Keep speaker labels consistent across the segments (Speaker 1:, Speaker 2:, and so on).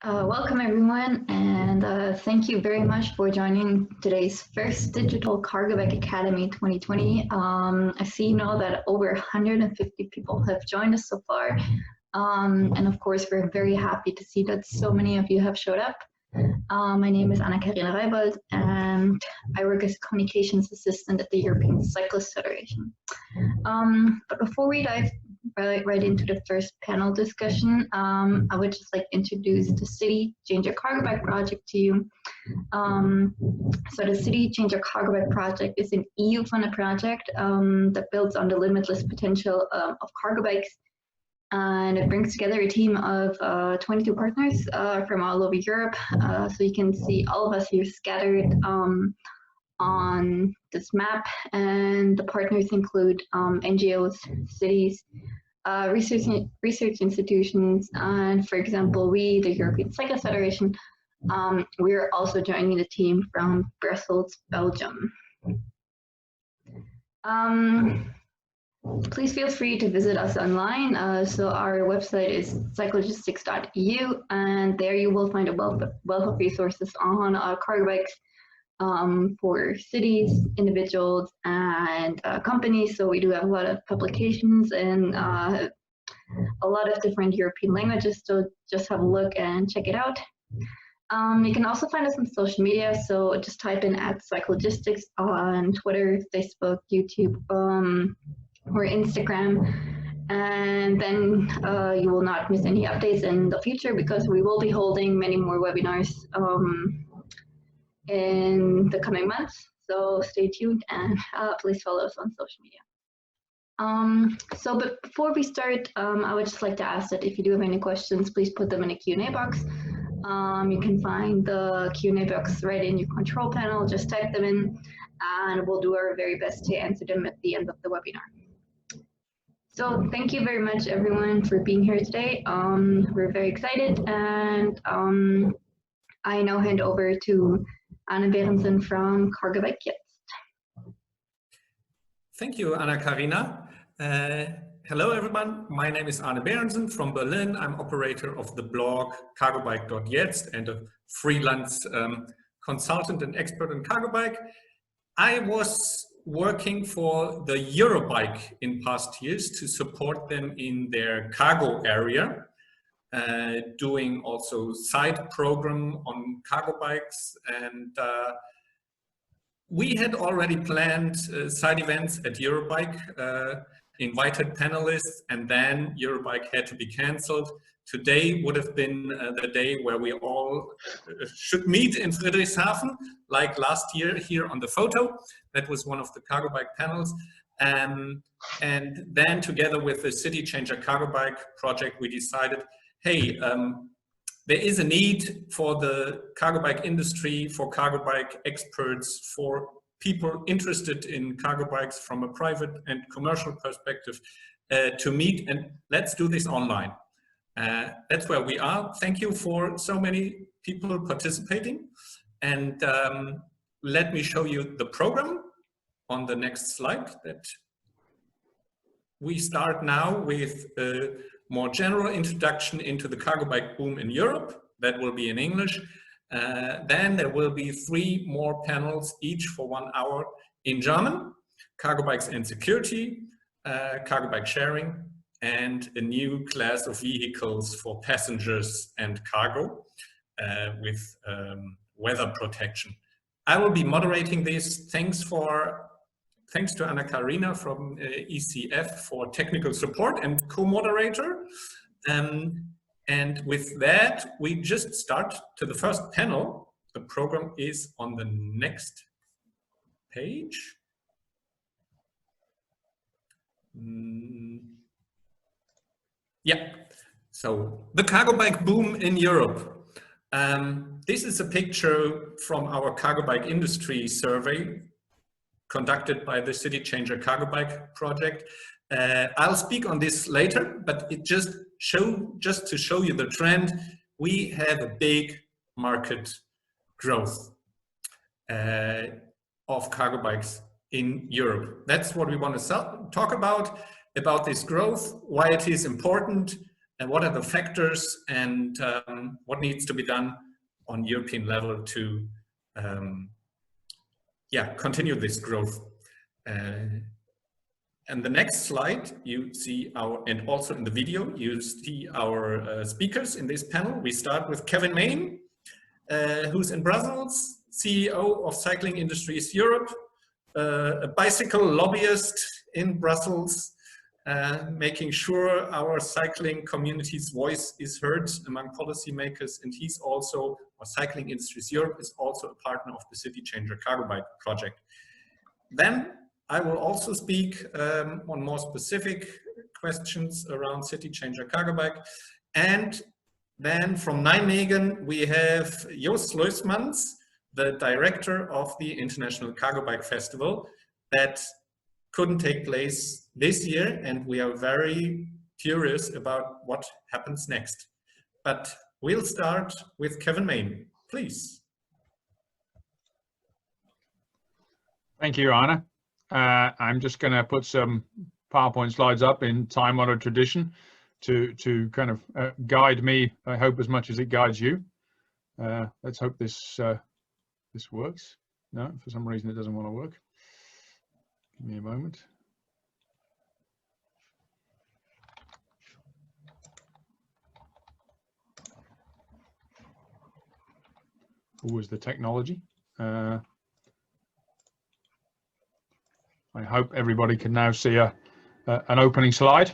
Speaker 1: Welcome everyone, and thank you very much for joining today's first Digital Cargobike Academy 2020. I see now that over 150 people have joined us so far, and of course we're very happy to see that so many of you have showed up. My name is Anna-Karina Reibold, and I work as a communications assistant at the European Cyclist Federation. But before we dive right into the first panel discussion, I would just like to introduce the City Change Your Cargobike project to you. So the City Change Your Cargobike project is an EU-funded project that builds on the limitless potential of cargo bikes, and it brings together a team of 22 partners from all over Europe. So you can see all of us here scattered on this map, and the partners include NGOs, cities, research institutions, and for example, we, the European Cyclist Federation, we're also joining the team from Brussels, Belgium. Please feel free to visit us online. So our website is cyclogistics.eu, and there you will find a wealth of resources on cargo bikes for cities, individuals, and companies. So we do have a lot of publications and a lot of different European languages. So just have a look and check it out. You can also find us on social media. So just type in @cyclogistics on Twitter, Facebook, YouTube, or Instagram. And then you will not miss any updates in the future, because we will be holding many more webinars in the coming months. So stay tuned, and please follow us on social media. But before we start, I would just like to ask that if you do have any questions, please put them in a Q&A box. You can find the Q&A box right in your control panel. Just type them in, and we'll do our very best to answer them at the end of the webinar. So thank you very much, everyone, for being here today. We're very excited, and I now hand over to Anne Berendsen from Cargobike Jetzt.
Speaker 2: Thank you, Anna-Karina. Hello, everyone. My name is Arne Berendsen from Berlin. I'm operator of the blog Cargobike.jetzt and a freelance consultant and expert on Cargobike. I was working for the Eurobike in past years to support them in their cargo area, doing also side program on cargo bikes, and we had already planned side events at Eurobike, invited panelists, and then Eurobike had to be cancelled. Today would have been the day where we all should meet in Friedrichshafen, like last year here on the photo. That was one of the cargo bike panels. And then together with the City Change Your Cargobike project, we decided, hey, there is a need for the cargo bike industry, for cargo bike experts, for people interested in cargo bikes from a private and commercial perspective to meet, and let's do this online. That's where we are. Thank you for so many people participating. And let me show you the program on the next slide. That we start now with a more general introduction into the cargo bike boom in Europe. That will be in English. Then there will be 3 more panels, each for 1 hour in German: cargo bikes and security, cargo bike sharing, and a new class of vehicles for passengers and cargo with weather protection. I will be moderating this. Thanks to Anna-Karina from ECF for technical support and co-moderator. And with that, we just start to the first panel. The program is on the next page. Yeah, so the cargo bike boom in Europe. This is a picture from our cargo bike industry survey conducted by the City Change Your Cargobike project. I'll speak on this later, but it just to show you the trend, we have a big market growth of cargo bikes in Europe. That's what we want to talk about this growth, why it is important, and what are the factors, and what needs to be done on European level to continue this growth. And the next slide, you see and also in the video, you see our speakers in this panel. We start with Kevin Main, who's in Brussels, CEO of Cycling Industries Europe, a bicycle lobbyist in Brussels, making sure our cycling community's voice is heard among policymakers. And he's also, or Cycling Industries Europe is also a partner of the City Changer Cargobike project. Then I will also speak on more specific questions around City Changer Cargobike. And then from Nijmegen, we have Joost Leusmans, the director of the International Cargobike Festival that couldn't take place this year. And we are very curious about what happens next. But we'll start with Kevin Main, please.
Speaker 3: Thank you, Anna. I'm just going to put some PowerPoint slides up in time-honored tradition to kind of guide me, I hope, as much as it guides you. Let's hope this this works. No, for some reason it doesn't want to work. Give me a moment. Always the technology. I hope everybody can now see an opening slide.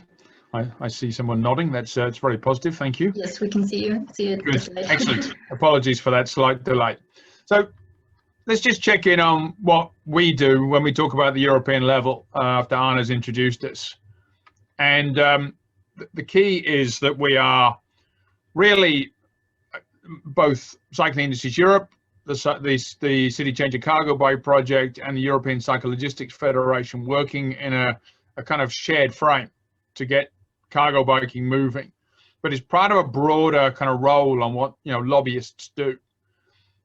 Speaker 3: I see someone nodding. That's it's very positive. Thank you.
Speaker 1: Yes, we can see you. See it.
Speaker 3: Good. Excellent. Apologies for that slight delay. So let's just check in on what we do when we talk about the European level after Anna's introduced us. And the key is that we are really both Cycling Industries Europe, the City Changer Cargobike project, and the European Cyclogistics Federation working in a kind of shared frame to get cargo biking moving. But it's part of a broader kind of role on what lobbyists do.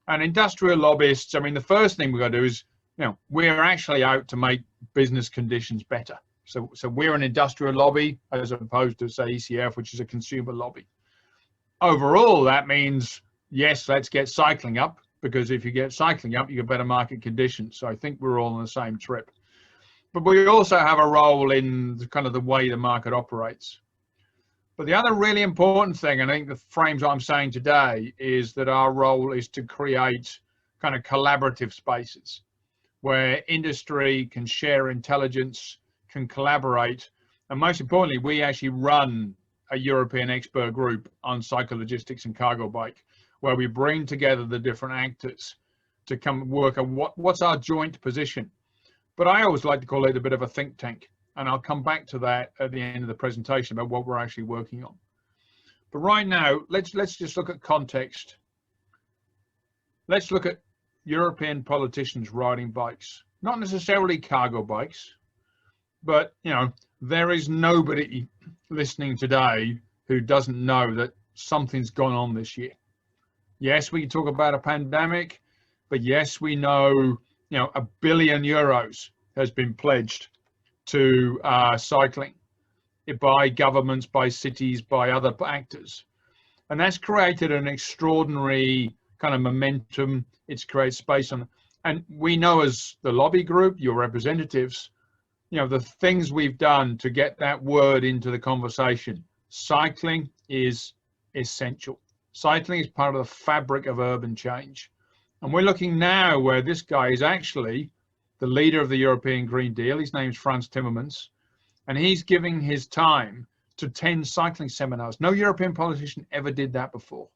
Speaker 3: And industrial lobbyists, I mean, the first thing we've got to do is, we're actually out to make business conditions better. So we're an industrial lobby as opposed to, say, ECF, which is a consumer lobby. Overall, that means, yes, let's get cycling up, because if you get cycling up, you get better market conditions. So I think we're all on the same trip. But we also have a role in kind of the way the market operates. But the other really important thing, and I think the frames I'm saying today, is that our role is to create kind of collaborative spaces where industry can share intelligence, can collaborate, and most importantly, we actually run a European expert group on cyclogistics and cargo bike, where we bring together the different actors to come work on what's our joint position. But I always like to call it a bit of a think tank, and I'll come back to that at the end of the presentation about what we're actually working on. But right now, let's just look at context. Let's look at European politicians riding bikes, not necessarily cargo bikes, but there is nobody listening today who doesn't know that something's gone on this year. Yes, we can talk about a pandemic, but yes, we know, €1 billion has been pledged to cycling by governments, by cities, by other actors. And that's created an extraordinary kind of momentum. It's created space and we know as the lobby group, your representatives, the things we've done to get that word into the conversation. Cycling is essential. Cycling is part of the fabric of urban change. And we're looking now where this guy is actually the leader of the European Green Deal. His name is Frans Timmermans, and he's giving his time to 10 cycling seminars. No European politician ever did that before.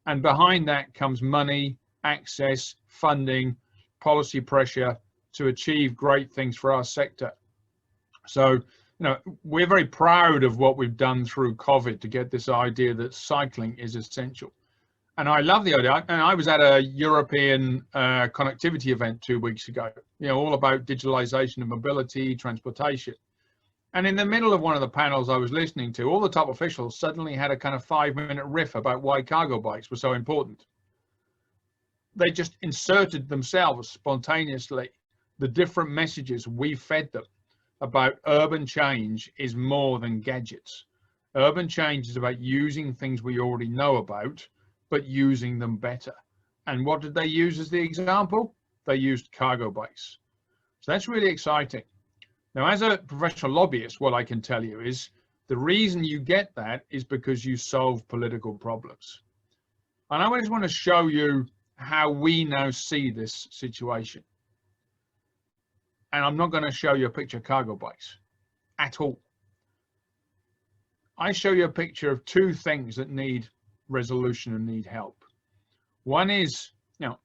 Speaker 3: And behind that comes money, access, funding, policy pressure to achieve great things for our sector. So, we're very proud of what we've done through COVID to get this idea that cycling is essential. And I love the idea. And I was at a European connectivity event 2 weeks ago, all about digitalization of mobility, transportation. And in the middle of one of the panels I was listening to, all the top officials suddenly had a kind of 5-minute riff about why cargo bikes were so important. They just inserted themselves spontaneously the different messages we fed them about urban change is more than gadgets. Urban change is about using things we already know about, but using them better. And what did they use as the example? They used cargo bikes. So that's really exciting. Now, as a professional lobbyist, what I can tell you is the reason you get that is because you solve political problems. And I just want to show you how we now see this situation. And I'm not going to show you a picture of cargo bikes at all. I show you a picture of two things that need resolution and need help. One is,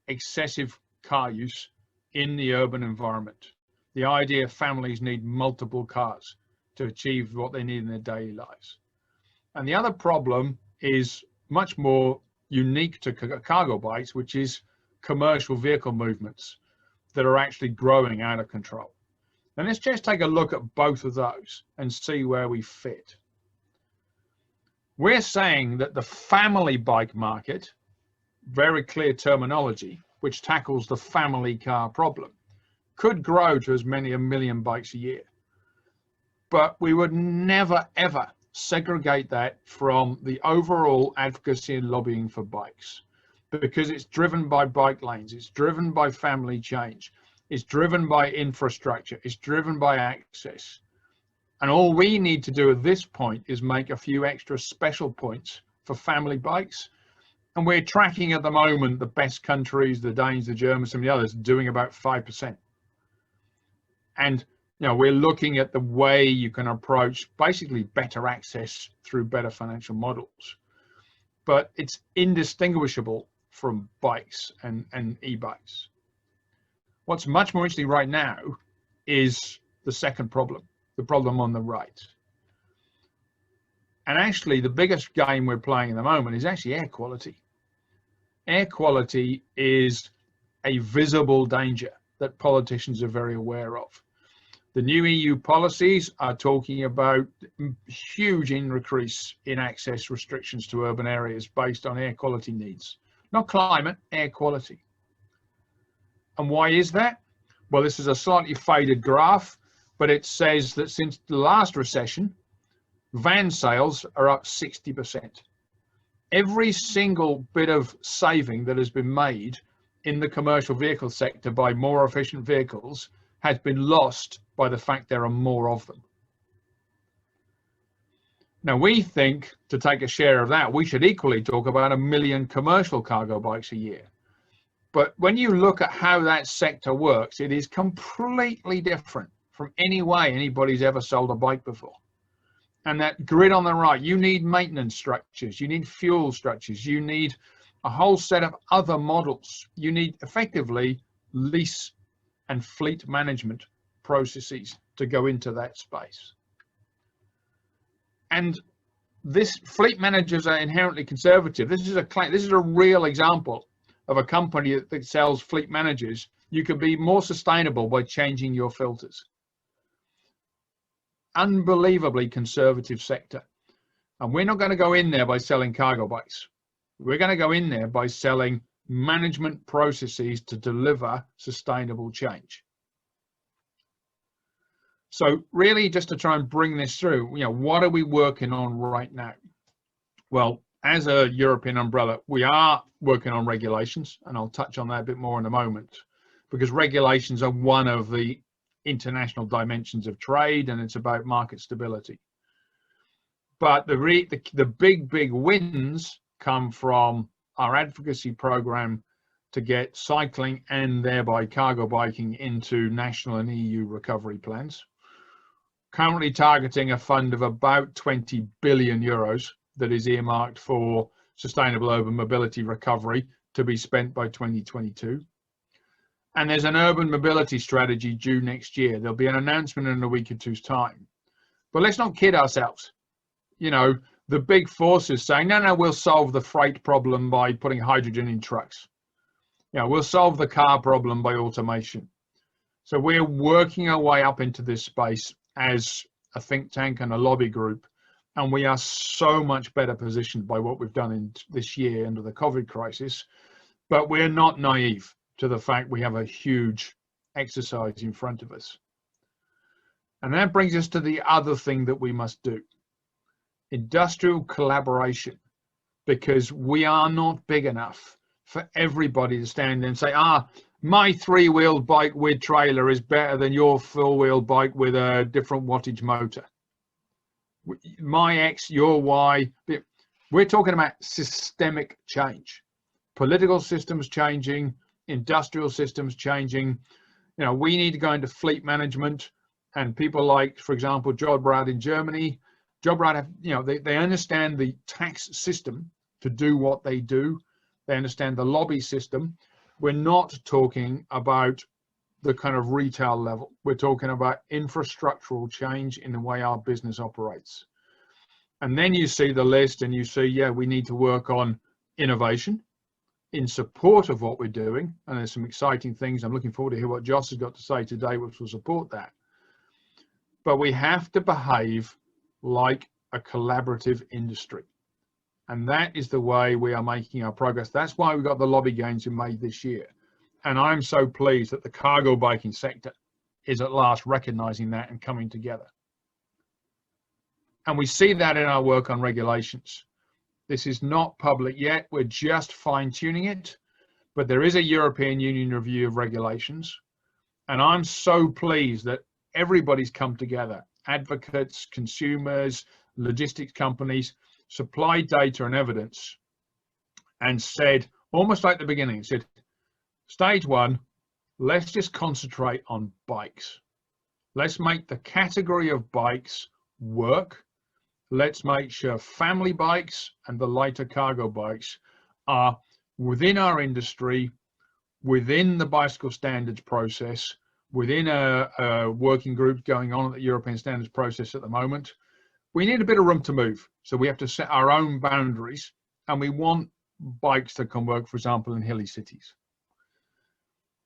Speaker 3: excessive car use in the urban environment. The idea families need multiple cars to achieve what they need in their daily lives. And the other problem is much more unique to cargo bikes, which is commercial vehicle movements that are actually growing out of control. And let's just take a look at both of those and see where we fit. We're saying that the family bike market, very clear terminology, which tackles the family car problem, could grow to as many as 1 million bikes a year. But we would never, ever segregate that from the overall advocacy and lobbying for bikes, because it's driven by bike lanes, it's driven by family change, it's driven by infrastructure, it's driven by access. And all we need to do at this point is make a few extra special points for family bikes. And we're tracking at the moment the best countries, the Danes, the Germans, some of the others, doing about 5%. And we're looking at the way you can approach basically better access through better financial models. But it's indistinguishable from bikes and e-bikes. What's much more interesting right now is the second problem, the problem on the right. And actually, the biggest game we're playing at the moment is actually air quality. Air quality is a visible danger that politicians are very aware of. The new EU policies are talking about huge increase in access restrictions to urban areas based on air quality needs. Not climate, air quality. And why is that? Well, this is a slightly faded graph, but it says that since the last recession, van sales are up 60%. Every single bit of saving that has been made in the commercial vehicle sector by more efficient vehicles has been lost by the fact there are more of them. Now, we think to take a share of that, we should equally talk about 1 million commercial cargo bikes a year. But when you look at how that sector works, it is completely different from any way anybody's ever sold a bike before. And that grid on the right, you need maintenance structures, you need fuel structures, you need a whole set of other models. You need effectively lease and fleet management processes to go into that space. And this fleet managers are inherently conservative. This is a real example of a company that sells fleet managers. You can be more sustainable by changing your filters. Unbelievably conservative sector. And we're not going to go in there by selling cargo bikes. We're going to go in there by selling management processes to deliver sustainable change. So really, just to try and bring this through, what are we working on right now? Well, as a European umbrella, we are working on regulations, and I'll touch on that a bit more in a moment, because regulations are one of the international dimensions of trade, and it's about market stability. But the big wins come from our advocacy program to get cycling and thereby cargo biking into national and EU recovery plans. Currently targeting a fund of about 20 billion euros that is earmarked for sustainable urban mobility recovery to be spent by 2022. And there's an urban mobility strategy due next year. There'll be an announcement in a week or two's time. But let's not kid ourselves. The big forces saying, no, we'll solve the freight problem by putting hydrogen in trucks. We'll solve the car problem by automation. So we're working our way up into this space as a think tank and a lobby group. And we are so much better positioned by what we've done in this year under the COVID crisis. But we're not naive to the fact we have a huge exercise in front of us. And that brings us to the other thing that we must do. industrial collaboration, because we are not big enough for everybody to stand there and say, my three-wheeled bike with trailer is better than your four-wheeled bike with a different wattage motor. My X, your Y. We're talking about systemic change. Political systems changing, industrial systems changing. You know, we need to go into fleet management, and people like, for example, Jobrad in Germany. Jobrad have, you know, they understand the tax system to do what they do. They understand the lobby system. We're not talking about the kind of retail level. We're talking about infrastructural change in the way our business operates. And then you see the list and you see, yeah, we need to work on innovation in support of what we're doing. And there's some exciting things. I'm looking forward to hear what Joss has got to say today, which will support that. But we have to behave like a collaborative industry. And that is the way we are making our progress. That's why we got the lobby gains we made this year. And I'm so pleased that the cargo biking sector is at last recognizing that and coming together. And we see that in our work on regulations. This is not public yet. We're just fine-tuning it. But there is a European Union review of regulations. And I'm so pleased that everybody's come together. Advocates, consumers, logistics companies, supplied data and evidence, and said, almost like the beginning, said, stage one, let's just concentrate on bikes. Let's make the category of bikes work. Let's make sure family bikes and the lighter cargo bikes are within our industry, within the bicycle standards process, within a working group going on at the European standards process at the moment. We need a bit of room to move. So we have to set our own boundaries, and we want bikes that can work, for example, in hilly cities.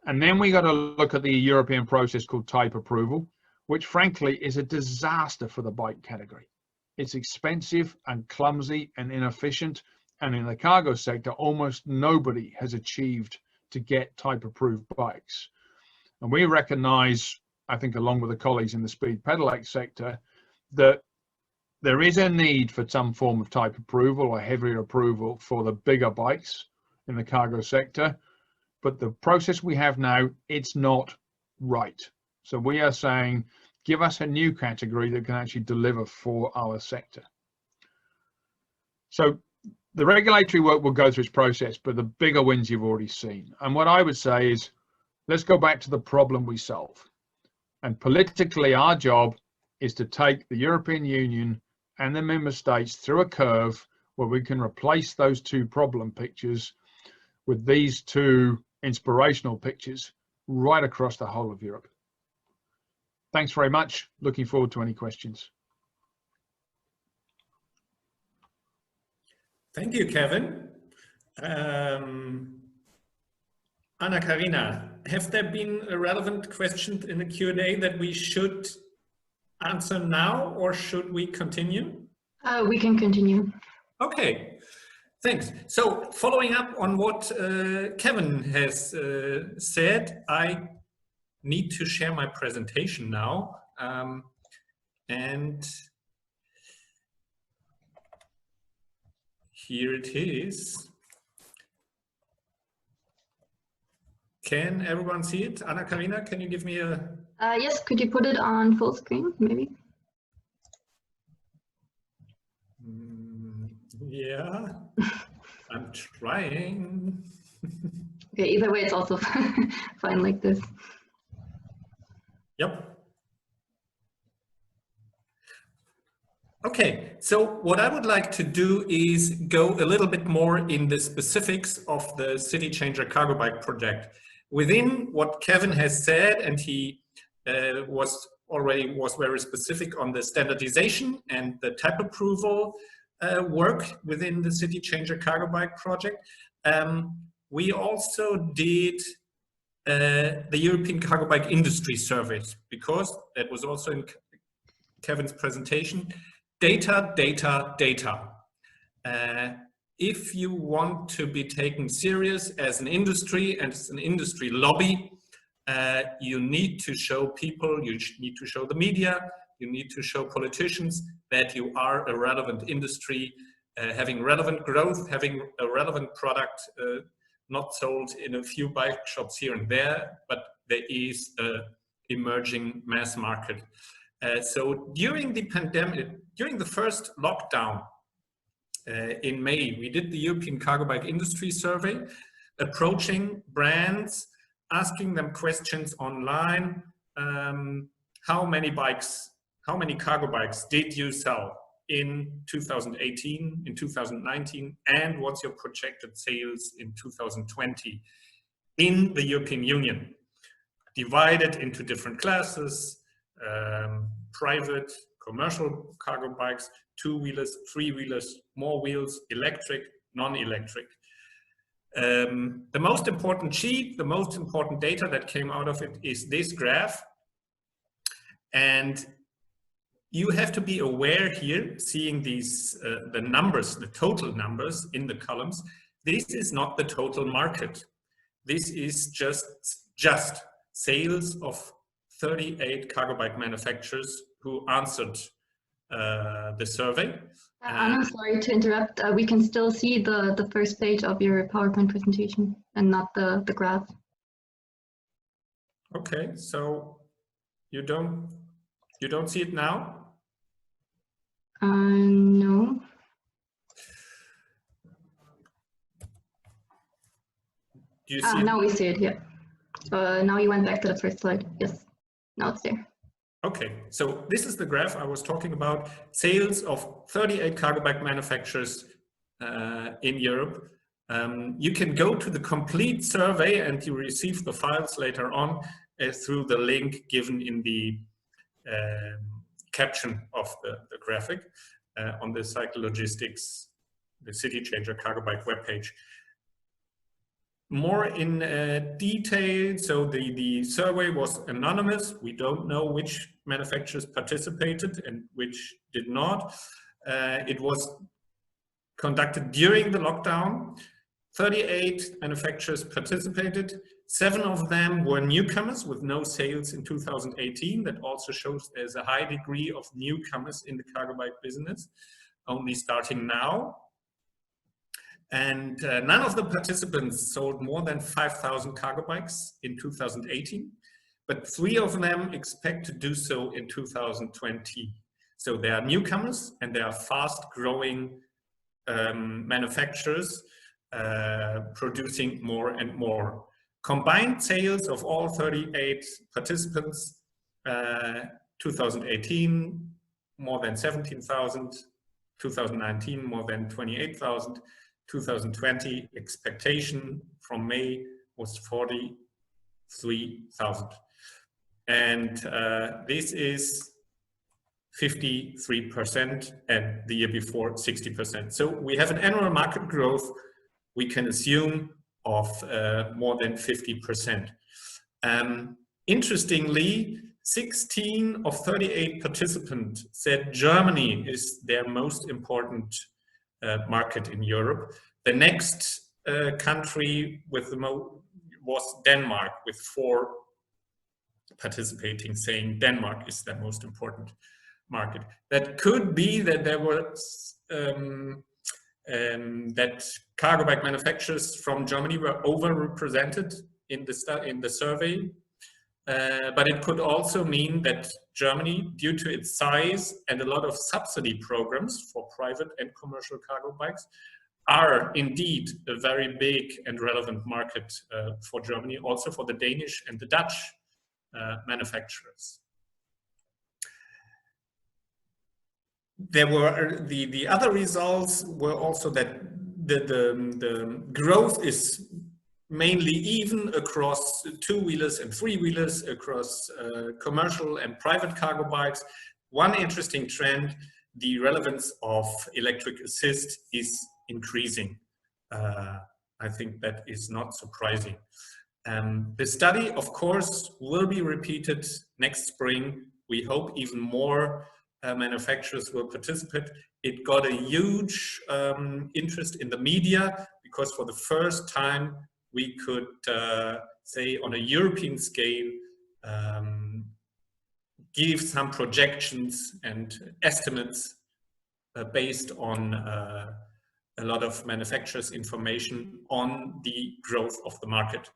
Speaker 3: And then we got to look at the European process called type approval, which frankly is a disaster for the bike category. It's expensive and clumsy and inefficient. And in the cargo sector, almost nobody has achieved to get type approved bikes. And we recognize, I think, along with the colleagues in the speed pedelec sector, that there is a need for some form of type approval or heavier approval for the bigger bikes in the cargo sector. But the process we have now, it's not right. So we are saying, give us a new category that can actually deliver for our sector. So the regulatory work will go through its process, but the bigger wins you've already seen. And what I would say is, let's go back to the problem we solve. And politically, our job is to take the European Union and the member states through a curve where we can replace those two problem pictures with these two inspirational pictures right across the whole of Europe. Thanks very much. Looking forward to any questions.
Speaker 2: Thank you, Kevin. Anna-Karina, have there been relevant questions in the Q&A that we should answer now, or should we continue?
Speaker 1: We can continue.
Speaker 2: Okay, thanks. So following up on what Kevin has said, I need to share my presentation now. And here it is. Can everyone see it? Anna-Karina, can you give me a...
Speaker 1: Yes, could you put it on full screen, maybe?
Speaker 2: Yeah, I'm trying.
Speaker 1: Okay, either way, it's also fine like this.
Speaker 2: Yep. Okay, so what I would like to do is go a little bit more in the specifics of the City Changer Cargo Bike project. Within what Kevin has said, and he was very specific on the standardization and the type approval work within the City Changer Cargo Bike project. We also did the European Cargo Bike Industry Survey, because that was also in Kevin's presentation. Data, data, data. If you want to be taken serious as an industry and as an industry lobby, you need to show people, you need to show the media You need to show politicians that you are a relevant industry, having relevant growth, having a relevant product, not sold in a few bike shops here and there, but there is an emerging mass market. So during the pandemic, during the first lockdown in May, we did the European cargo bike industry survey, approaching brands, asking them questions online. How many cargo bikes did you sell in 2018, in 2019, and what's your projected sales in 2020 in the European Union? Divided into different classes, private, commercial cargo bikes, two-wheelers, three-wheelers, more wheels, electric, non-electric. The most important sheet, the most important data that came out of it is this graph. And you have to be aware here, seeing these, the numbers, the total numbers in the columns. This is not the total market. This is just sales of 38 cargo bike manufacturers who answered the survey.
Speaker 1: I'm sorry to interrupt. We can still see the first page of your PowerPoint presentation and not the graph.
Speaker 2: Okay, so you don't see it now?
Speaker 1: No.
Speaker 2: Do you see
Speaker 1: now we see it here. Now you went back to the first slide. Yes, now it's there.
Speaker 2: Okay, so this is the graph I was talking about. Sales of 38 cargo bike manufacturers in Europe. You can go to the complete survey and you receive the files later on through the link given in the caption of the graphic on the Cycle Logistics, the City Changer Cargo Bike webpage. More in detail, so the survey was anonymous. We don't know which manufacturers participated and which did not. It was conducted during the lockdown. 38 manufacturers participated. 7 of them were newcomers with no sales in 2018. That also shows there's a high degree of newcomers in the cargo bike business, only starting now. And none of the participants sold more than 5,000 cargo bikes in 2018, but 3 of them expect to do so in 2020. So they are newcomers and they are fast growing manufacturers producing more and more. Combined sales of all 38 participants, 2018, more than 17,000, 2019, more than 28,000, 2020 expectation from May was 43,000. And this is 53%, and the year before 60%. So we have an annual market growth, we can assume, of more than 50%. Interestingly, 16 of 38 participants said Germany is their most important market in Europe. The next country with the most was Denmark, with 4 participating saying Denmark is their most important market. That could be that there was that cargo bike manufacturers from Germany were overrepresented in the survey, but it could also mean that Germany, due to its size and a lot of subsidy programs for private and commercial cargo bikes, are indeed a very big and relevant market for Germany, also for the Danish and the Dutch manufacturers. There were the other results were also that the growth is mainly even across two-wheelers and three-wheelers, across commercial and private cargo bikes. One interesting trend, the relevance of electric assist is increasing. I think that is not surprising. The study, of course, will be repeated next spring. We hope even more manufacturers will participate. It got a huge interest in the media because for the first time we could say on a European scale give some projections and estimates based on a lot of manufacturers' information on the growth of the market.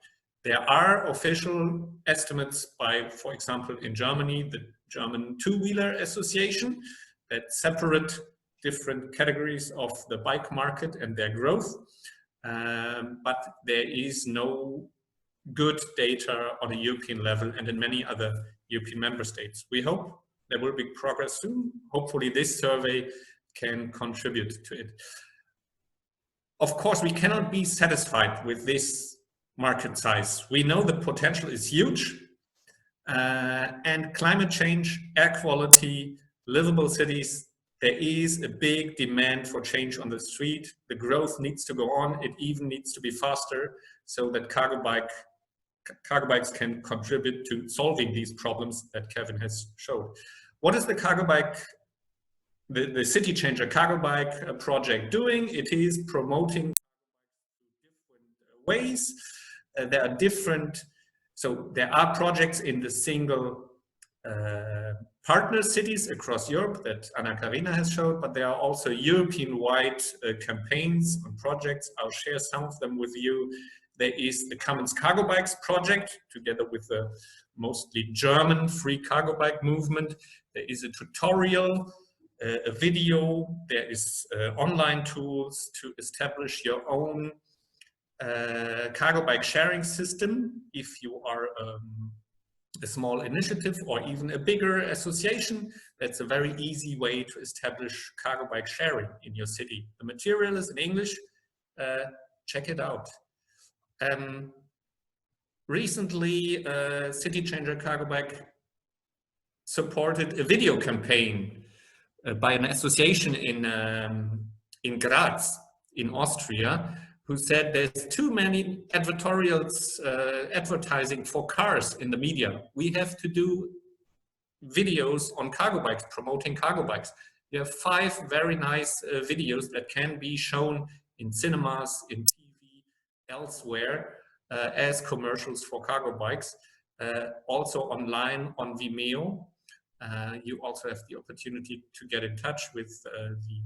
Speaker 2: There are official estimates by, for example, in Germany, the German Two-Wheeler Association, that separate different categories of the bike market and their growth. But there is no good data on a European level and in many other European member states. We hope there will be progress soon. Hopefully this survey can contribute to it. Of course, we cannot be satisfied with this market size. We know the potential is huge, and climate change, air quality, livable cities, there is a big demand for change on the street. The growth needs to go on. It even needs to be faster so that cargo bikes can contribute to solving these problems that Kevin has showed. What is the cargo bike, the City Changer cargo bike project doing? It is promoting different ways. There are different, so there are projects in the single partner cities across Europe that Anna-Karina has showed, but there are also European-wide campaigns and projects. I'll share some of them with you. There is the Commons Cargo Bikes project, together with the mostly German free cargo bike movement. There is a tutorial, a video, there is online tools to establish your own cargo bike sharing system if you are a small initiative or even a bigger association. That's a very easy way to establish cargo bike sharing in your city. The material is in English. Check it out. Recently, City Changer Cargo Bike supported a video campaign by an association in Graz, in Austria, who said there's too many advertorials advertising for cars in the media. We have to do videos on cargo bikes, promoting cargo bikes. You have 5 very nice videos that can be shown in cinemas, in TV, elsewhere, as commercials for cargo bikes, also online on Vimeo. You also have the opportunity to get in touch with the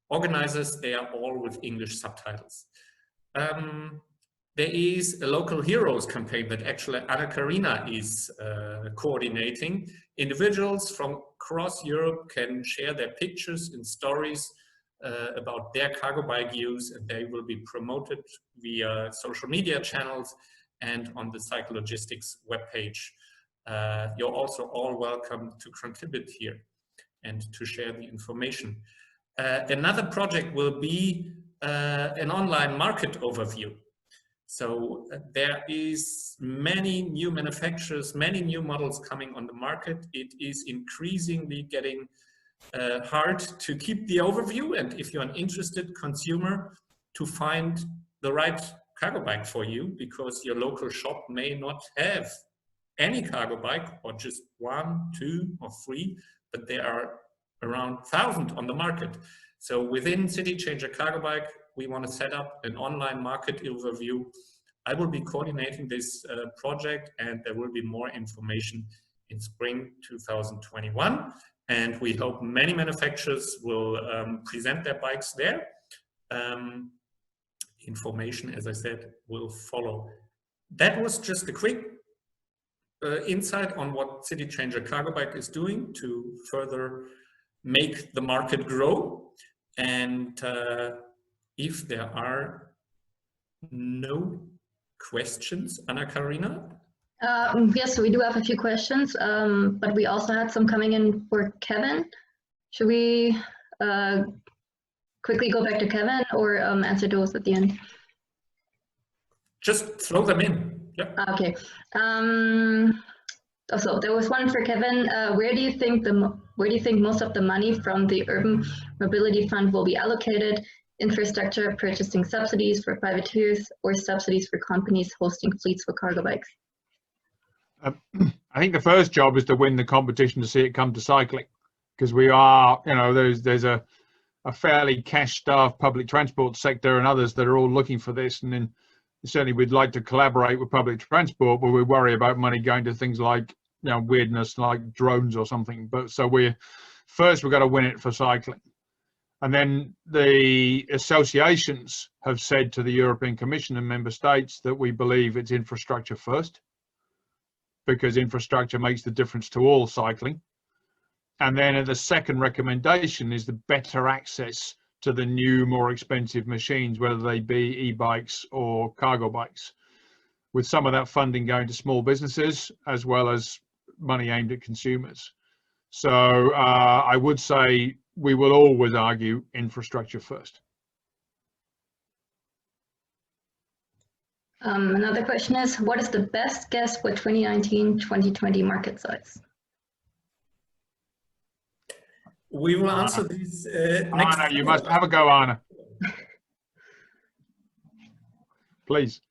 Speaker 2: organizers. They are all with English subtitles. There is a local heroes campaign that actually Anna-Karina is coordinating. Individuals from across Europe can share their pictures and stories about their cargo bike use, and they will be promoted via social media channels and on the Cyclogistics webpage. You're also all welcome to contribute here and to share the information. Another project will be an online market overview. So there is many new manufacturers, many new models coming on the market. It is increasingly getting hard to keep the overview, and if you're an interested consumer, to find the right cargo bike for you, because your local shop may not have any cargo bike, or just 1, 2, or 3, but there are around 1,000 on the market. So within City Changer Cargo Bike, we want to set up an online market overview. I will be coordinating this project, and there will be more information in spring 2021. And we hope many manufacturers will present their bikes there. Information, as I said, will follow. That was just a quick insight on what City Changer Cargo Bike is doing to further make the market grow. And if there are no questions, Anna-Karina?
Speaker 1: Yes, we do have a few questions, but we also had some coming in for Kevin. Should we quickly go back to Kevin or answer those at the end?
Speaker 2: Just throw them in. Yeah.
Speaker 1: Okay. So there was one for Kevin. Where do you think most of the money from the Urban Mobility Fund will be allocated? Infrastructure, purchasing subsidies for privateers, or subsidies for companies hosting fleets for cargo bikes?
Speaker 3: I think the first job is to win the competition to see it come to cycling, because we are, you know, there's a fairly cash-starved public transport sector and others that are all looking for this, and then certainly we'd like to collaborate with public transport, but we worry about money going to things like weirdness like drones or something. But so we've got to win it for cycling. And then the associations have said to the European Commission and member states that we believe it's infrastructure first, because infrastructure makes the difference to all cycling. And then the second recommendation is the better access to the new, more expensive machines, whether they be e-bikes or cargo bikes, with some of that funding going to small businesses as well as money aimed at consumers. So I would say we will always argue infrastructure first.
Speaker 1: Another question is, what is the best guess for 2019-2020 market size?
Speaker 2: We will answer these
Speaker 3: next. Anna, you must have a go, Anna. Please.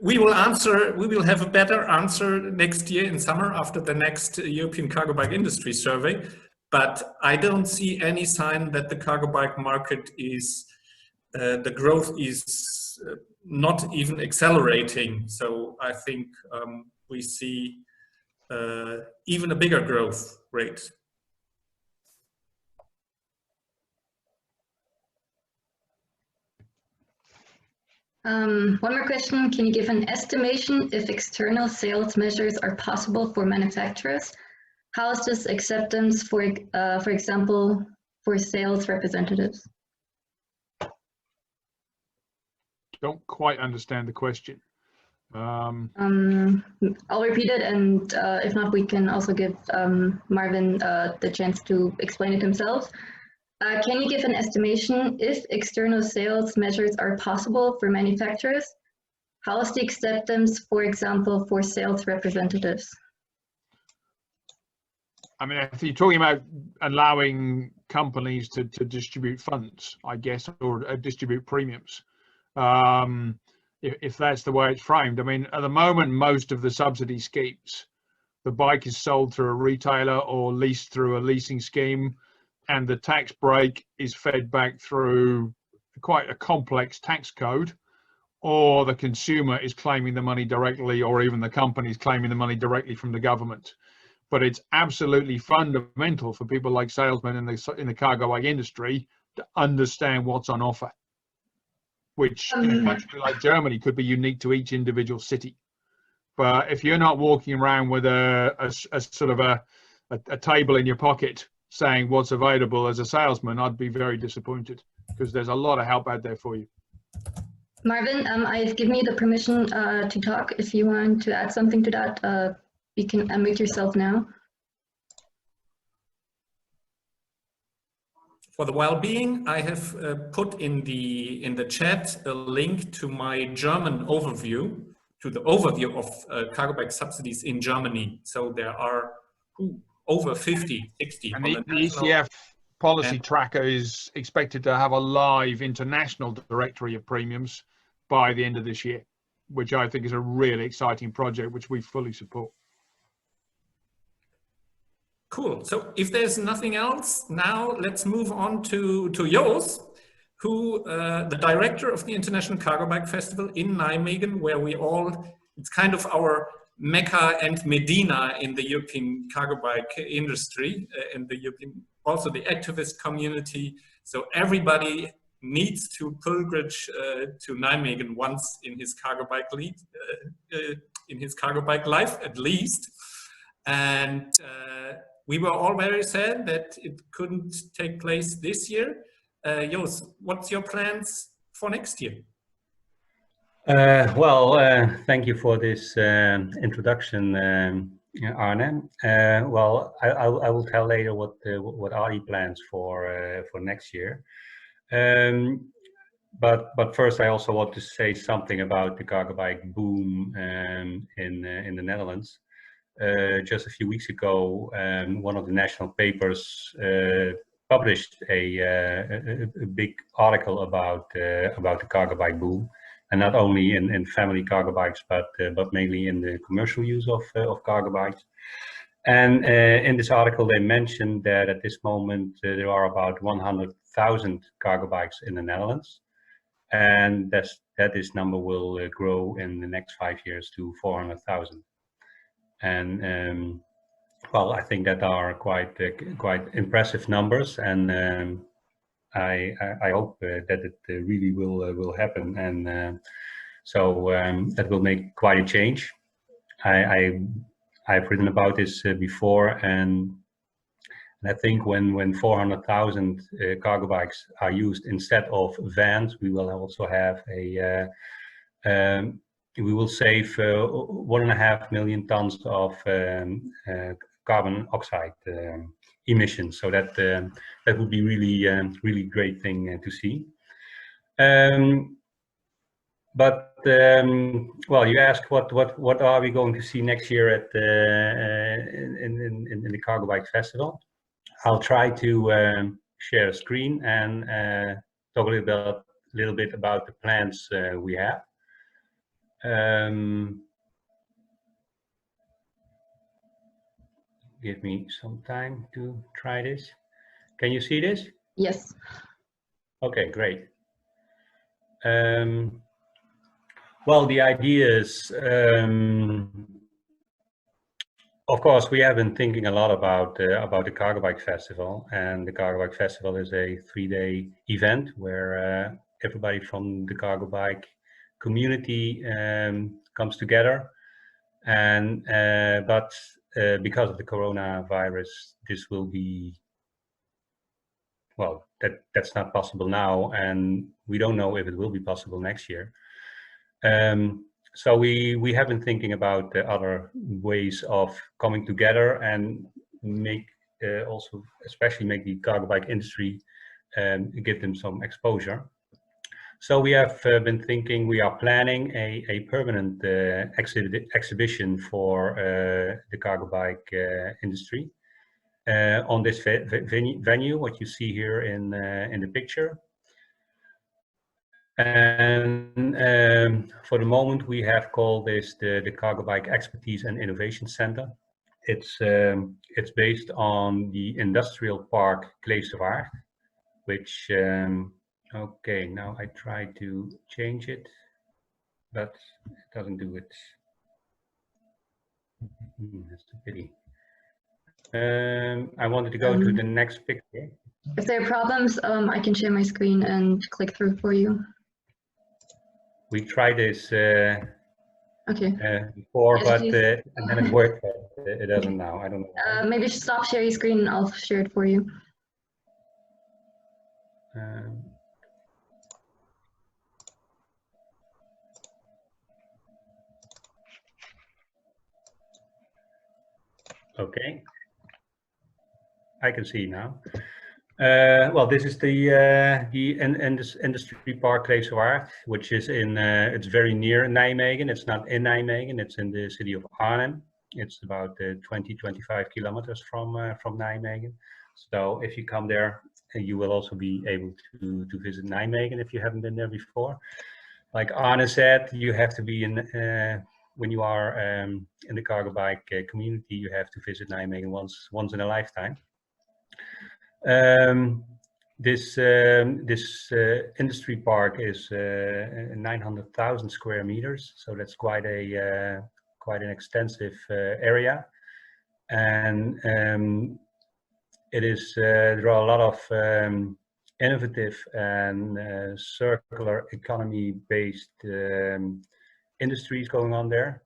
Speaker 2: We will have a better answer next year in summer after the next European cargo bike industry survey. But I don't see any sign that the cargo bike market is, the growth is not even accelerating. So I think we see even a bigger growth rate.
Speaker 1: One more question. Can you give an estimation if external sales measures are possible for manufacturers? How is this acceptance, for example, for sales representatives?
Speaker 3: Don't quite understand the question.
Speaker 1: I'll repeat it, and if not, we can also give Marvin the chance to explain it himself. Can you give an estimation if external sales measures are possible for manufacturers? How is the acceptance, for example, for sales representatives?
Speaker 3: I mean, if you're talking about allowing companies to distribute funds, I guess, or distribute premiums, if that's the way it's framed. I mean, at the moment, most of the subsidy schemes, the bike is sold through a retailer or leased through a leasing scheme, and the tax break is fed back through quite a complex tax code, or the consumer is claiming the money directly, or even the company is claiming the money directly from the government. But it's absolutely fundamental for people like salesmen in the cargo bike industry to understand what's on offer, which in a country like Germany could be unique to each individual city. But if you're not walking around with a sort of a table in your pocket saying what's available as a salesman, I'd be very disappointed, because there's a lot of help out there for you.
Speaker 1: Marvin, I've given you the permission to talk. If you want to add something to that, you can unmute yourself now.
Speaker 2: For the well-being, I have put in the chat a link to my German overview, to the overview of cargo bike subsidies in Germany. So there are over 50, 60.
Speaker 3: And the ECF policy tracker is expected to have a live international directory of premiums by the end of this year, which I think is a really exciting project, which we fully support.
Speaker 2: Cool. So if there's nothing else, now let's move on to Jos, who the director of the International Cargo Bike Festival in Nijmegen, where it's kind of our Mecca and Medina in the European cargo bike industry, and also the activist community. So everybody needs to pilgrimage to Nijmegen once in his cargo bike life, at least. And we were all very sad that it couldn't take place this year. Jos, what's your plans for next year?
Speaker 4: Thank you for this introduction, Arne. I will tell later what are the plans for next year. But first, I also want to say something about the cargo bike boom in the Netherlands. Just a few weeks ago, one of the national papers published a big article about the cargo bike boom, and not only in family cargo bikes, but mainly in the commercial use of cargo bikes. And in this article, they mentioned that at this moment there are about 100,000 cargo bikes in the Netherlands, and that this number will grow in the next 5 years to 400,000. And well, I think that are quite impressive numbers, and I hope that it really will happen, and so that will make quite a change. I've written about this before, and I think when 400,000 cargo bikes are used instead of vans, we will also have a we will save 1.5 million tons of carbon oxide emissions. So that that would be really great thing to see. But well, you ask what are we going to see next year at in the Cargobike Festival? I'll try to share a screen and talk a little bit about the plans we have. Give me some time to try this. Can you see this?
Speaker 1: Yes.
Speaker 4: Okay, great. Well, the idea is, of course, we have been thinking a lot about the Cargobike Festival, and the Cargobike Festival is a 3-day event where everybody from the Cargobike community comes together. And but because of the coronavirus, this will be, well, that's not possible now, and we don't know if it will be possible next year. So we have been thinking about the other ways of coming together and make also especially make the cargo bike industry give them some exposure. So we have been thinking, we are planning a permanent exhibition for the cargo bike industry on this venue, what you see here in the picture. And for the moment, we have called this the Cargobike Expertise and Innovation Center. It's based on the industrial park Kleefsewaard, which okay, now I try to change it, but it doesn't do it. That's a pity. I wanted to go to the next picture.
Speaker 1: If there are problems, I can share my screen and click through for you.
Speaker 4: We tried this
Speaker 1: okay.
Speaker 4: Before,
Speaker 1: yes,
Speaker 4: but and then it worked, but it doesn't now. I don't know.
Speaker 1: Maybe stop sharing screen and I'll share it for you.
Speaker 4: Okay, I can see now. Well, this is the industry park Kleefsewaard, which is in it's very near Nijmegen. It's not in Nijmegen. It's in the city of Arnhem. It's about 20-25 kilometers from Nijmegen. So if you come there, you will also be able to visit Nijmegen if you haven't been there before. Like Arne said, you have to be in when you are in the cargo bike community. You have to visit Nijmegen once in a lifetime. This industry park is 900,000 square meters, so that's quite an extensive area, and it is there are a lot of innovative and circular economy based industries going on there,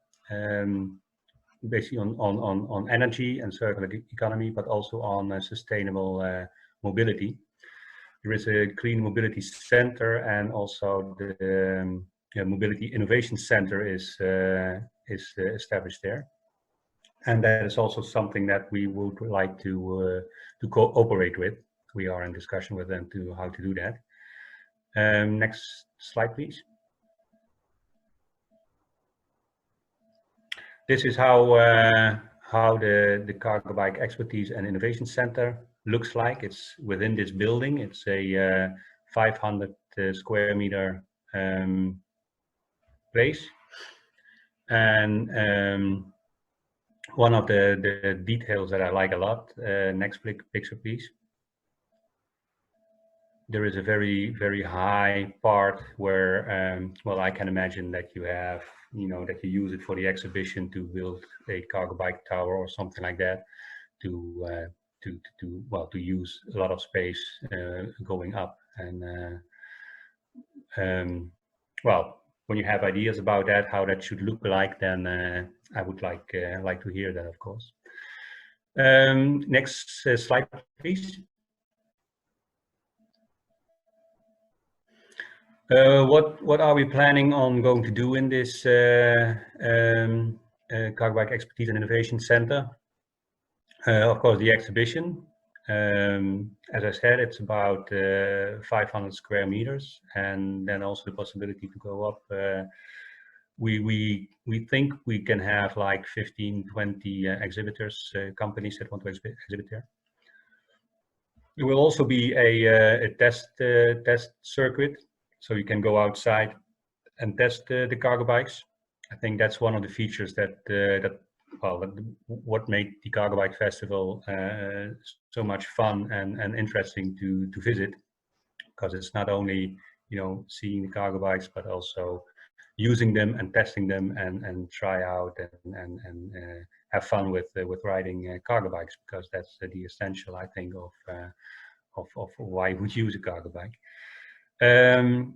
Speaker 4: basically on energy and circular economy, but also on sustainable mobility. There is a clean mobility center, and also the mobility innovation center is established there, and that is also something that we would like to cooperate with. We are in discussion with them to how to do that. Next slide, please. This is how the Cargobike Expertise and Innovation Center looks like. It's within this building. It's a 500 square meter place, and one of the details that I like a lot. Next picture, please. there is a very high part where, well, I can imagine that you have, that you use it for the exhibition to build a cargo bike tower or something like that, to use a lot of space going up. And well, when you have ideas about that, how that should look like, then I would like to hear that, of course. Next slide, please. What are we planning on going to do in this Cargobike Expertise and Innovation Center? Of course, the exhibition. As I said, it's about 500 square meters, and then also the possibility to go up. We think we can have like 15, 20 exhibitors, companies that want to exhibit there. There will also be a test circuit, so you can go outside and test the cargo bikes. I think that's one of the features that what made the Cargo Bike Festival so much fun and interesting to visit, because it's not only seeing the cargo bikes, but also using them and testing them and try out and have fun with riding cargo bikes, because that's the essential, I think, of why you would use a cargo bike. And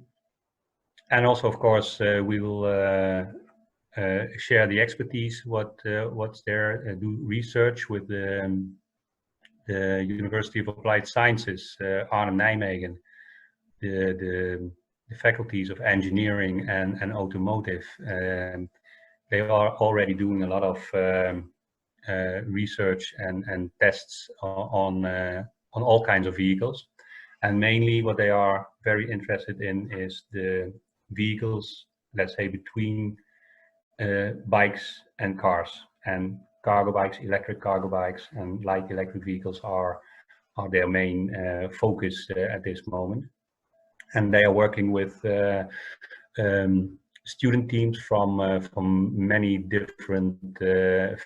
Speaker 4: also, of course, we will share the expertise, what's there, do research with the University of Applied Sciences, Arnhem-Nijmegen, the faculties of engineering and automotive. They are already doing a lot of research and tests on all kinds of vehicles. And mainly what they are very interested in is the vehicles, let's say, between bikes and cars. And cargo bikes, electric cargo bikes and light electric vehicles are their main focus at this moment. And they are working with student teams from many different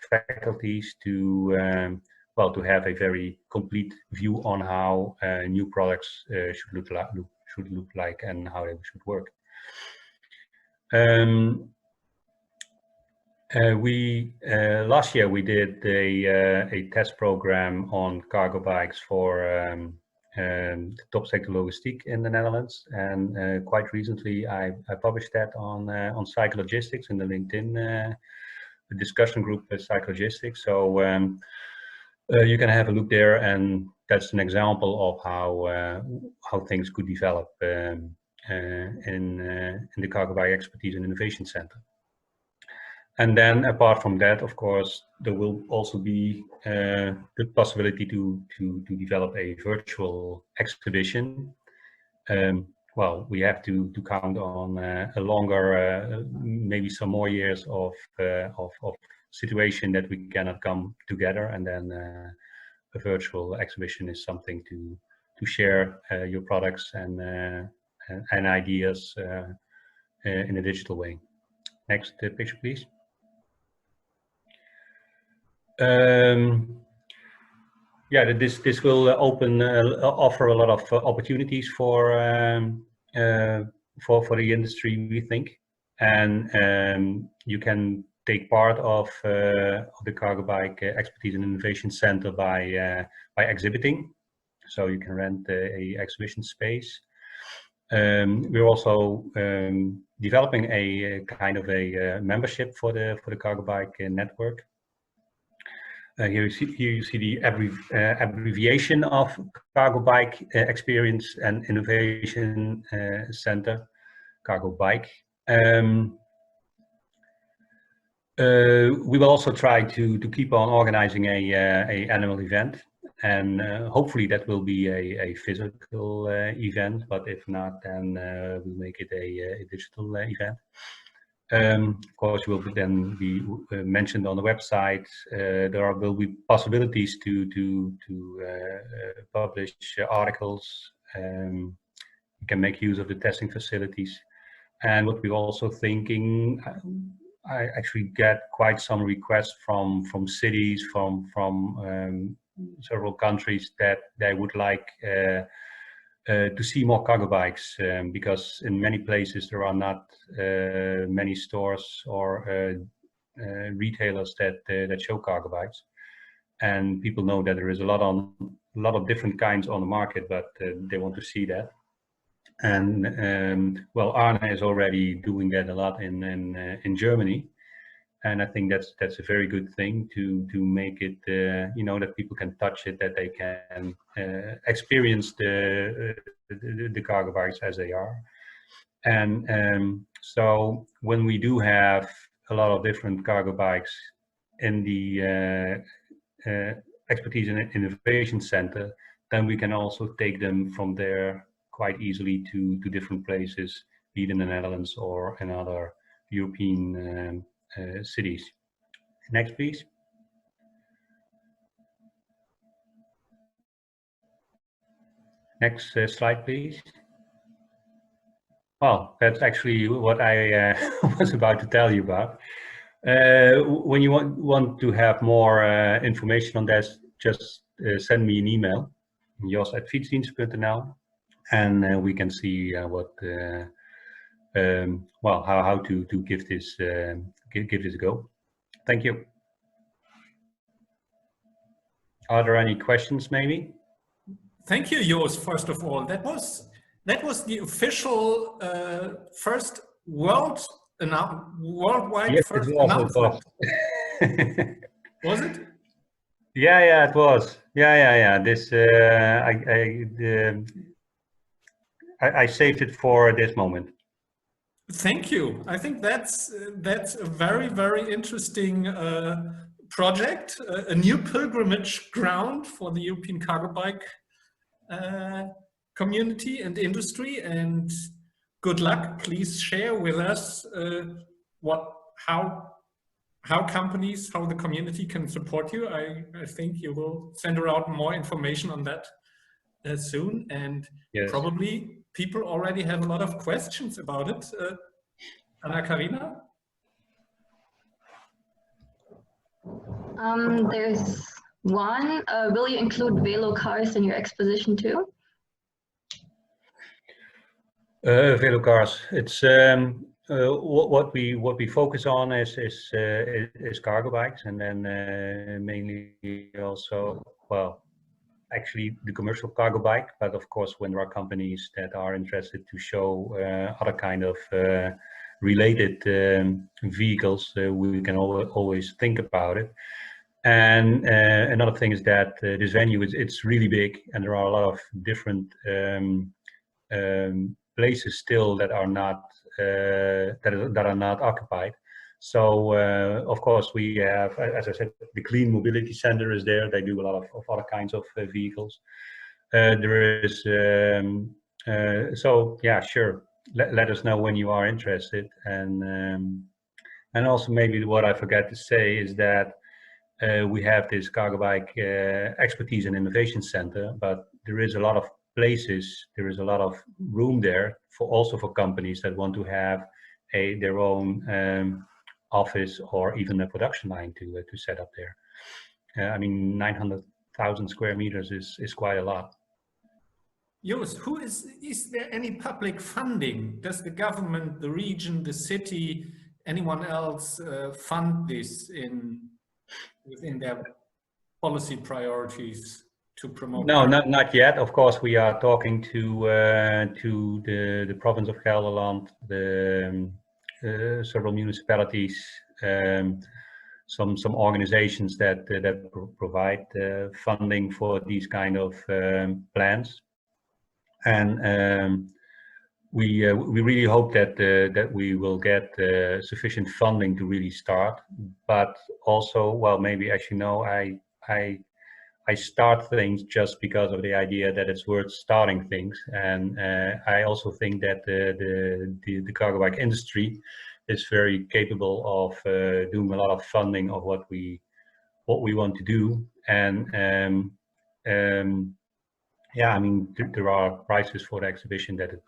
Speaker 4: faculties to have a very complete view on how new products should look like and how they should work. Last year we did a test program on cargo bikes for the top sector logistiek in the Netherlands, and quite recently I published that on Psychologistics in the LinkedIn discussion group Psychologistics. So you can have a look there, and that's an example of how things could develop in the Cargo Bike Expertise and Innovation Center. And then apart from that, of course, there will also be the possibility to develop a virtual exhibition. Well, we have to count on a longer, maybe some more years of situation that we cannot come together, and then a virtual exhibition is something to share your products and ideas in a digital way. Next picture, please. Yeah, this will offer a lot of opportunities for the industry, we think, and you can take part of the Cargo Bike Expertise and Innovation Center by exhibiting. So you can rent a exhibition space. We're also developing a kind of a membership for the Cargo Bike network. Here you see the abbreviation of Cargo Bike Experience and Innovation Center, Cargobike. We will also try to keep on organizing a annual event, and hopefully that will be a physical event, but if not, then we'll make it a digital event. Of course, will then be mentioned on the website. There will be possibilities to publish articles. You can make use of the testing facilities. And what we're also thinking, I actually get quite some requests from cities, from several countries that they would like to see more cargo bikes, because in many places there are not many stores or retailers that show cargo bikes, and people know that there is a lot of different kinds on the market, but they want to see that. And well, Arne is already doing that a lot in Germany, and I think that's a very good thing to make it you know, that people can touch it, that they can experience the cargo bikes as they are. And so when we do have a lot of different cargo bikes in the Expertise and Innovation Center, then we can also take them from there quite easily to different places, be it in the Netherlands or in other European cities. Next, please. Next slide, please. Well, that's actually what I was about to tell you about. When you want to have more information on this, just send me an email, jos@fietsdienst.nl, and we can see what well, how to give this give this a go. Thank you. Are there any questions, maybe?
Speaker 2: Thank you, Jos. First of all, that was the official first worldwide
Speaker 4: Yes,
Speaker 2: first
Speaker 4: it was,
Speaker 2: announcement. Was it?
Speaker 4: Yeah, it was. Yeah. This I saved it for this moment.
Speaker 2: Thank you. I think that's a very, very interesting project, a new pilgrimage ground for the European cargo bike community and industry. And good luck. Please share with us how companies, how the community can support you. I think you will send out more information on that soon, and yes, probably people already have a lot of questions about it. Anna-Karina?
Speaker 1: There's one. Will you include Velo cars in your exposition too?
Speaker 4: Velo cars. It's what we focus on is cargo bikes, and then mainly also, well, actually the commercial cargo bike, but of course when there are companies that are interested to show other kind of related vehicles, we can always think about it. And another thing is that this venue it's really big, and there are a lot of different places still that are not that are not occupied. So of course we have, as I said, the Clean Mobility Center is there. They do a lot of other kinds of vehicles. There is so yeah, sure. Let us know when you are interested, and also maybe what I forgot to say is that we have this Cargobike Expertise and Innovation Center, but there is a lot of places, there is a lot of room there for also for companies that want to have their own office or even a production line to set up there. I mean, 900,000 square meters is quite a lot.
Speaker 2: Jos, is there any public funding? Does the government, the region, the city, anyone else fund this within their policy priorities to promote?
Speaker 4: No, not yet. Of course, we are talking to the province of Gelderland, the several municipalities, some organizations that provide funding for these kind of plans, and we really hope that we will get sufficient funding to really start. But also, well, maybe as you know, I start things just because of the idea that it's worth starting things, and I also think that the cargo bike industry is very capable of doing a lot of funding of what we want to do, and yeah, I mean there are prizes for the exhibition that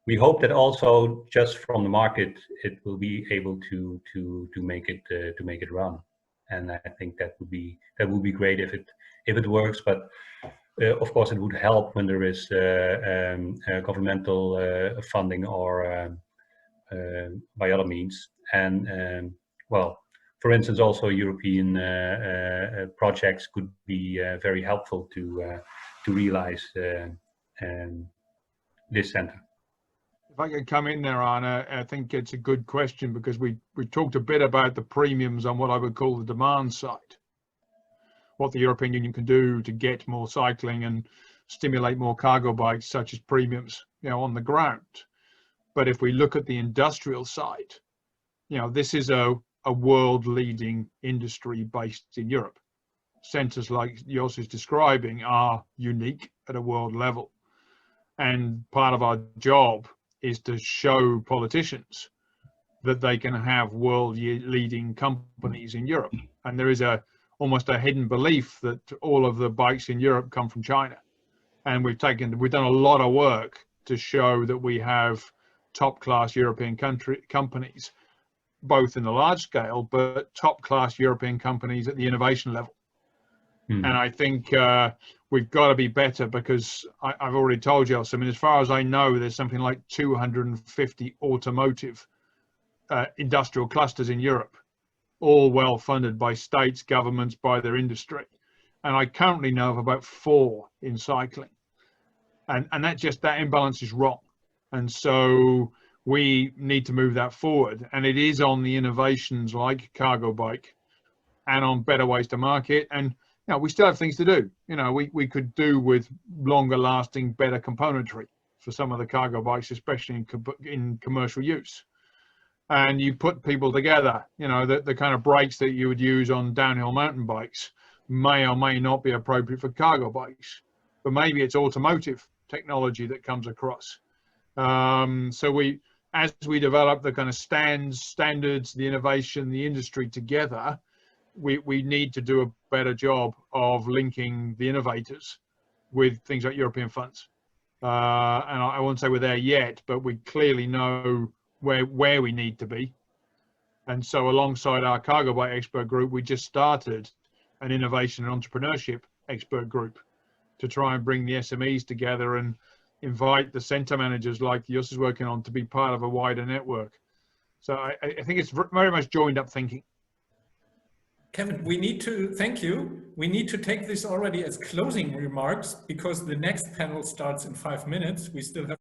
Speaker 4: we hope that also just from the market it will be able to make it run, and I think that would be great if it works. But Of course, it would help when there is governmental funding or by other means. And well, for instance, also European projects could be very helpful to realize this center.
Speaker 3: If I could come in there, Anna, I think it's a good question because we talked a bit about the premiums on what I would call the demand side. What the European Union can do to get more cycling and stimulate more cargo bikes, such as premiums, on the ground. But if we look at the industrial side, this is a world-leading industry based in Europe. Centers like Jos is describing are unique at a world level. And part of our job is to show politicians that they can have world-leading companies in Europe. And there is almost a hidden belief that all of the bikes in Europe come from China. And we've done a lot of work to show that we have top-class European companies, both in the large scale, but top-class European companies at the innovation level. And I think we've got to be better because I've already told you, I mean, as far as I know, there's something like 250 automotive industrial clusters in Europe, all well funded by states, governments, by their industry. And I currently know of about 4 in cycling. And that imbalance is wrong. And so we need to move that forward. And it is on the innovations like Cargobike and on better ways to market. And we still have things to do. We could do with longer lasting, better componentry for some of the cargo bikes, especially in commercial use. And you put people together, the kind of brakes that you would use on downhill mountain bikes may or may not be appropriate for cargo bikes, but maybe it's automotive technology that comes across. So as we develop the kind of standards, the innovation, the industry together, we need to do a better job of linking the innovators with things like European funds. And I won't say we're there yet, but we clearly know where we need to be. And so alongside our Cargobike expert group, we just started an innovation and entrepreneurship expert group to try and bring the SMEs together and invite the center managers like Jos is working on to be part of a wider network. So I think it's very much joined up thinking.
Speaker 2: Kevin, thank you. We need to take this already as closing remarks because the next panel starts in 5 minutes. We still have